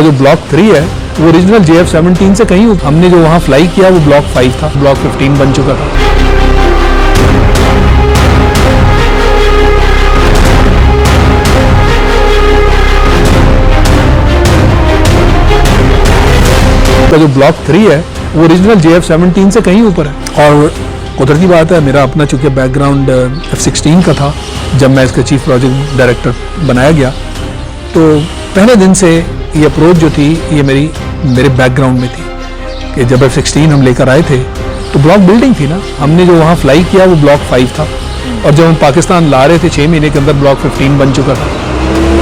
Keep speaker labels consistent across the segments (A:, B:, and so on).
A: जो ब्लॉक 3 है वो ओरिजिनल JF-17 से कहीं हमने जो वहाँ फ्लाई किया वो ब्लॉक 5 था, ब्लॉक 15 बन चुका था। तो जो ब्लॉक 3 है वो ओरिजिनल JF-17 से कहीं ऊपर है। और कुदरती बात है, मेरा अपना चूंकि बैकग्राउंड F-16 का था जब मैं इसका चीफ प्रोजेक्ट डायरेक्टर बनाया गया, तो पहले दिन से ये अप्रोच जो थी ये मेरे बैकग्राउंड में थी कि जब F-16 हम लेकर आए थे तो ब्लॉक बिल्डिंग थी ना, हमने जो वहाँ फ्लाई किया वो ब्लॉक 5 था और जब हम पाकिस्तान ला रहे थे 6 महीने के अंदर ब्लॉक 15 बन चुका था,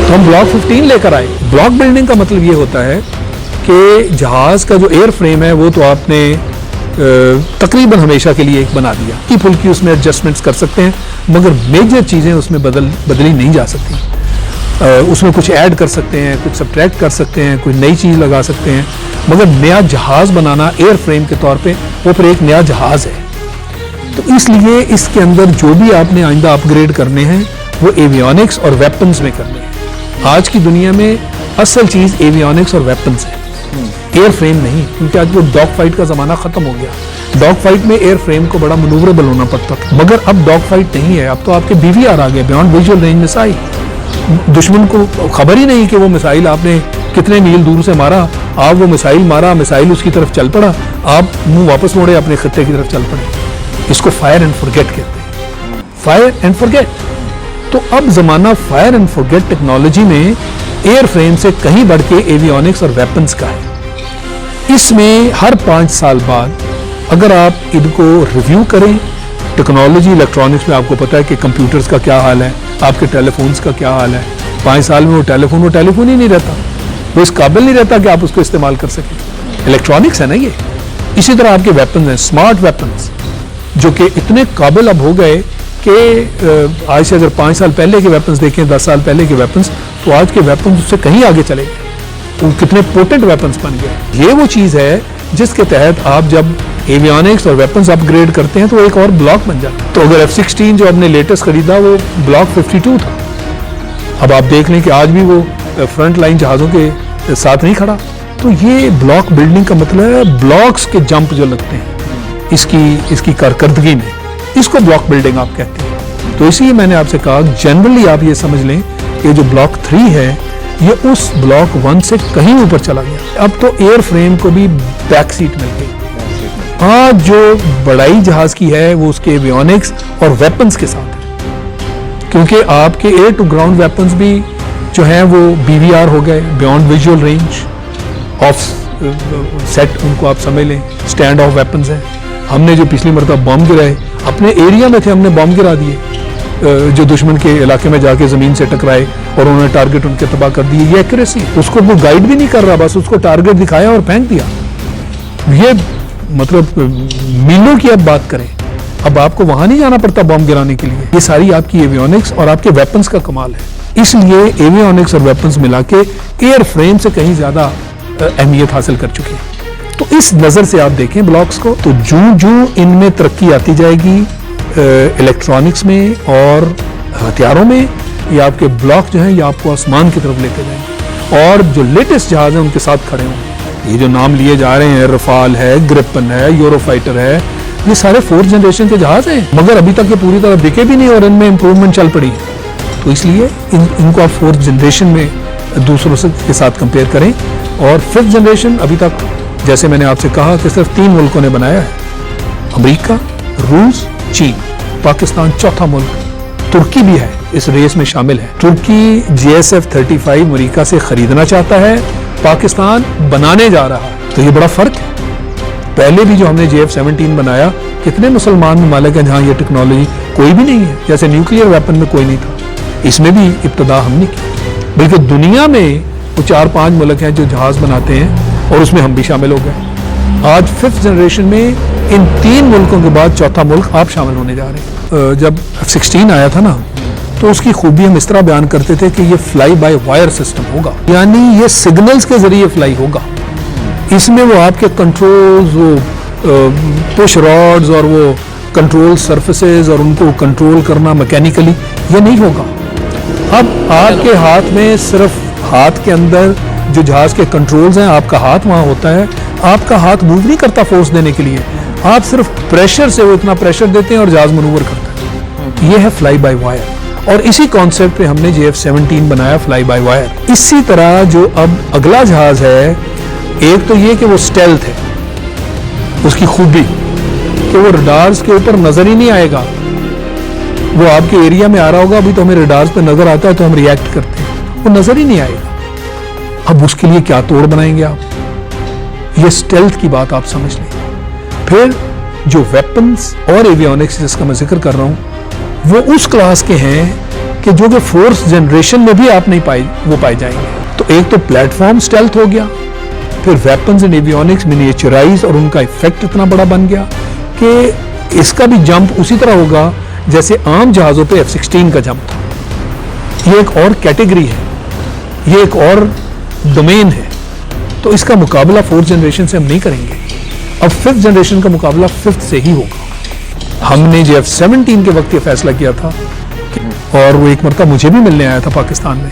A: तो हम ब्लॉक 15 लेकर आए। ब्लॉक बिल्डिंग का मतलब ये होता है कि जहाज़ का जो एयर फ्रेम है वो तो आपने तकरीबन हमेशा के लिए एक बना दिया कि फुल्की उसमें एडजस्टमेंट्स कर सकते हैं, मगर मेजर चीज़ें उसमें बदली नहीं जा सकती। उसमें कुछ ऐड कर सकते हैं, कुछ सब्ट्रैक्ट कर सकते हैं, कोई नई चीज़ लगा सकते हैं, मगर नया जहाज़ बनाना एयर फ्रेम के तौर पे वो फिर एक नया जहाज़ है। तो इसलिए इसके अंदर जो भी आपने आइंदा अपग्रेड करने हैं वो एवियोनिक्स और वेपन्स में करने हैं। आज की दुनिया में असल चीज़ एवियोनिक्स और वेपन्स है, एयर फ्रेम नहीं, क्योंकि आज वो डॉग फाइट का ज़माना ख़त्म हो गया। डॉग फाइट में एयर फ्रेम को बड़ा मनूवरेबल होना पड़ता था, मगर अब डॉग फाइट नहीं है, अब तो आपके BVR आ गए, बियॉन्ड विजुअल रेंज मिसाइल। दुश्मन को खबर ही नहीं कि वो मिसाइल आपने कितने मील दूर से मारा, आप वो मिसाइल मारा, मिसाइल उसकी तरफ चल पड़ा, आप मुंह वापस मोड़े अपने खत्ते की तरफ चल पड़े। इसको फायर एंड फॉरगेट कहते हैं, फायर एंड फॉरगेट। तो अब जमाना फायर एंड फॉरगेट टेक्नोलॉजी में एयर फ्रेम से कहीं बढ़ के एवियोनिक्स और वेपन्स का है। इसमें हर 5 साल बाद अगर आप इनको रिव्यू करें, टेक्नोलॉजी इलेक्ट्रॉनिक्स में आपको पता है कि कंप्यूटर्स का क्या हाल है, आपके टेलीफोन्स का क्या हाल है। 5 साल में वो टेलीफोन ही नहीं रहता, वो इस काबिल नहीं रहता कि आप उसको इस्तेमाल कर सकें। इलेक्ट्रॉनिक्स है ना ये। इसी तरह आपके वेपन्स हैं, स्मार्ट वेपन्स, जो कि इतने काबिल अब हो गए कि आज से अगर 5 साल पहले के वेपन्स देखें, 10 साल पहले के वेपन्स, तो आज के वेपन्स उससे कहीं आगे चले गए, वो कितने पोटेंट वेपन्स बन गए। ये वो चीज़ है जिसके तहत आप जब एवियोनिक्स और वेपन्स अपग्रेड करते हैं तो एक और ब्लॉक बन जाता है। तो अगर F-16 जो हमने लेटेस्ट खरीदा वो ब्लॉक 52 था, अब आप देख लें कि आज भी वो फ्रंट लाइन जहाज़ों के साथ नहीं खड़ा। तो ये ब्लॉक बिल्डिंग का मतलब है ब्लॉक्स के जंप जो लगते हैं इसकी कारकर्दगी में, इसको ब्लॉक बिल्डिंग आप कहते हैं। तो इसीलिए मैंने आपसे कहा जनरली आप ये समझ लें कि जो ब्लॉक 3 है ये उस ब्लॉक 1 से कहीं ऊपर चला गया। अब तो एयर फ्रेम को भी बैक सीट मिल गई। आज जो बड़ाई जहाज की है वो उसके एवियोनिक्स और वेपन्स के साथ है, क्योंकि आपके एयर टू ग्राउंड वेपन्स भी जो हैं वो BVR हो गए, beyond visual range of set, उनको आप समझ लें स्टैंड ऑफ वेपन्स हैं। हमने जो पिछली मरतबा बॉम्ब गिराए अपने एरिया में थे, हमने बॉम्ब गिरा दिए जो दुश्मन के इलाके में जाके ज़मीन से टकराए और उन्होंने टारगेट उनके तबाह कर दिए। ये एक्यूरेसी, उसको वो गाइड भी नहीं कर रहा, बस उसको टारगेट दिखाया और फेंक दिया। ये मतलब मीलों की अब बात करें, अब आपको वहां नहीं जाना पड़ता बॉम्ब गिराने के लिए। ये सारी आपकी एवियोनिक्स और आपके वेपन्स का कमाल है। इसलिए एवियोनिक्स और वेपन्स मिला के एयर फ्रेम से कहीं ज्यादा अहमियत हासिल कर चुके हैं। तो इस नजर से आप देखें ब्लॉक्स को, तो जूं इनमें तरक्की आती जाएगी इलेक्ट्रॉनिक्स में और हथियारों में, ये आपके ब्लॉक जो हैं ये आपको आसमान की तरफ लेते जाएंगे और जो लेटेस्ट जहाज हैं उनके साथ खड़े होंगे। ये जो नाम लिए जा रहे हैं, रफाल है, ग्रिपन है, यूरोफाइटर है, ये सारे 4th जनरेशन के जहाज हैं, मगर अभी तक ये पूरी तरह बिके भी नहीं और इनमें इंप्रूवमेंट चल पड़ी है। तो इसलिए इनको आप 4th जनरेशन में दूसरों से के साथ कंपेयर करें। और 5th जनरेशन अभी तक जैसे मैंने आपसे कहा कि सिर्फ 3 मुल्कों ने बनाया है, अमेरिका, रूस, चीन, पाकिस्तान चौथा मुल्क, तुर्की भी है इस रेस में शामिल है। तुर्की JSF-35 अमेरिका से खरीदना चाहता है, पाकिस्तान बनाने जा रहा है। तो ये बड़ा फर्क है। पहले भी जो हमने JF-17 बनाया, कितने मुसलमान ममालिक हैं जहां ये टेक्नोलॉजी कोई भी नहीं है, जैसे न्यूक्लियर वेपन में कोई नहीं था, इसमें भी इब्तिदा हमने की। बल्कि दुनिया में वो 4-5 मुल्क हैं जो जहाज बनाते हैं और उसमें हम भी शामिल हो गए। आज 5th जनरेशन में इन 3 मुल्कों के बाद चौथा मुल्क आप शामिल होने जा रहे हैं। जब F-16 आया था ना, तो उसकी खूबी हम इस तरह बयान करते थे कि ये फ्लाई बाय वायर सिस्टम होगा, यानी ये सिग्नल्स के जरिए फ्लाई होगा। इसमें वो आपके कंट्रोल्स, वो पुश रॉड्स और वो कंट्रोल सरफेसेस और उनको कंट्रोल करना मैकेनिकली, ये नहीं होगा। अब आपके हाथ में सिर्फ हाथ के अंदर जो जहाज के कंट्रोल्स हैं, आपका हाथ वहां होता है, आपका हाथ मूव नहीं करता फोर्स देने के लिए, आप सिर्फ प्रेशर से वो इतना प्रेशर देते हैं और जहाज मनूवर करता है। ये है फ्लाई बाय वायर और इसी कॉन्सेप्ट पे हमने JF-17 बनाया, फ्लाई बाय वायर। इसी तरह जो अब अगला जहाज है, एक तो ये कि वो स्टेल्थ है, उसकी खूबी कि वो रडार्स के ऊपर नजर ही नहीं आएगा, वो आपके एरिया में आ रहा होगा, अभी तो हमें रडार्स पे नजर आता है तो हम रिएक्ट करते हैं, वो नजर ही नहीं आएगा। अब उसके लिए क्या तोड़ बनाएंगे आप, ये स्टेल्थ की बात आप समझ लें। फिर जो वेपन्स और एवियोनिक्स जिसका मैं जिक्र कर रहा हूं, वो उस क्लास के हैं कि जो कि फोर्थ जनरेशन में भी आप नहीं पाए जाएंगे। तो एक तो प्लेटफॉर्म स्टेल्थ हो गया, फिर वेपन्स एंड एवियोनिक्स मिनिएचराइज और उनका इफेक्ट इतना बड़ा बन गया कि इसका भी जंप उसी तरह होगा जैसे आम जहाजों पे F-16 का जंप था। ये एक और कैटेगरी है, ये एक और डोमेन है, तो इसका मुकाबला फोर्थ जनरेशन से हम नहीं करेंगे। अब फिफ्थ जनरेशन का मुकाबला फिफ्थ से ही होगा। हमने JF-17 के वक्त ये फैसला किया था और वो एक मरतबा मुझे भी मिलने आया था पाकिस्तान में,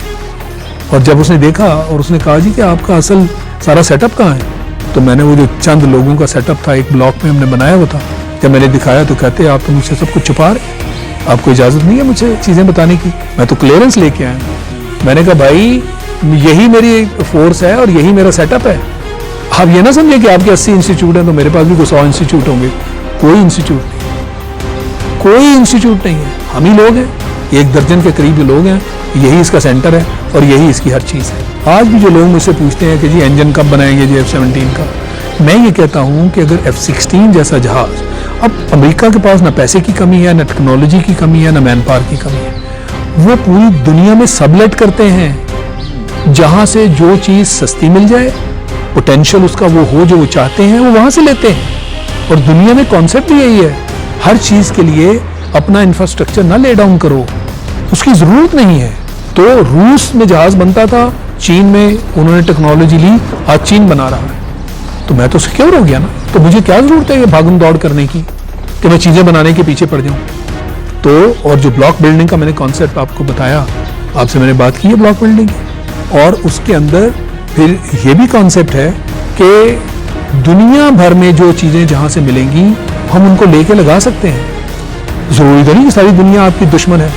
A: और जब उसने देखा और उसने कहा जी कि आपका असल सारा सेटअप कहाँ है, तो मैंने वो जो चंद लोगों का सेटअप था एक ब्लॉक में हमने बनाया हुआ था, जब मैंने दिखाया तो कहते आप तो मुझसे सब कुछ छुपा रहे, आपको इजाजत नहीं है मुझे चीजें बताने की, मैं तो क्लियरेंस लेके आया। मैंने कहा भाई यही मेरी फोर्स है और यही मेरा सेटअप है, आप ये ना समझे कि आपके 80 इंस्टीट्यूट हैं तो मेरे पास भी कुछ 100 इंस्टीट्यूट होंगे। कोई इंस्टीट्यूट नहीं, कोई इंस्टीट्यूट नहीं है, हम ही लोग हैं, 1 दर्जन के करीब लोग हैं, यही इसका सेंटर है और यही इसकी हर चीज़ है। आज भी जो लोग मुझसे पूछते हैं कि जी इंजन कब बनाएंगे JF-17 का, मैं ये कहता हूँ कि अगर F-16 जैसा जहाज, अब अमेरिका के पास ना पैसे की कमी है, ना टेक्नोलॉजी की कमी है, ना मैन पावर की कमी है, वो पूरी दुनिया में सबलेट करते हैं, जहाँ से जो चीज़ सस्ती मिल जाए, पोटेंशियल उसका वो हो जो वो चाहते हैं, वो वहाँ से लेते हैं। और दुनिया में कॉन्सेप्ट भी यही है, हर चीज़ के लिए अपना इंफ्रास्ट्रक्चर ना ले डाउन करो, उसकी ज़रूरत नहीं है। तो रूस में जहाज बनता था, चीन में उन्होंने टेक्नोलॉजी ली, आज चीन बना रहा है, तो मैं तो सिक्योर हो गया ना, तो मुझे क्या जरूरत है ये भागम दौड़ करने की कि मैं चीजें बनाने के पीछे पड़ जाऊं। तो और जो ब्लॉक बिल्डिंग का मैंने कॉन्सेप्ट आपको बताया, आपसे मैंने बात की है ब्लॉक बिल्डिंग की, और उसके अंदर फिर ये भी कॉन्सेप्ट है कि दुनिया भर में जो चीजें जहां से मिलेंगी हम उनको लेके लगा सकते हैं। जरूरी तो नहीं कि सारी दुनिया आपकी दुश्मन है,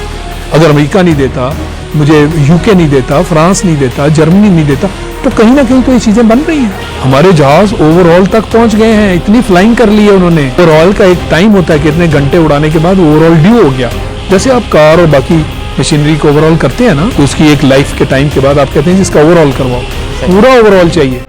A: अगर अमेरिका नहीं देता, मुझे UK नहीं देता, फ्रांस नहीं देता, जर्मनी नहीं देता, तो कहीं ना कहीं तो ये चीजें बन रही हैं। हमारे जहाज ओवरऑल तक पहुंच गए हैं, इतनी फ्लाइंग कर ली है उन्होंने। ओवरऑल का एक टाइम होता है कि इतने घंटे उड़ाने के बाद ओवरऑल ड्यू हो गया, जैसे आप कार और बाकी मशीनरी को ओवरऑल करते हैं ना, तो उसकी एक लाइफ के टाइम के बाद आप कहते हैं जिसका ओवरऑल करवाओ, पूरा ओवरऑल चाहिए।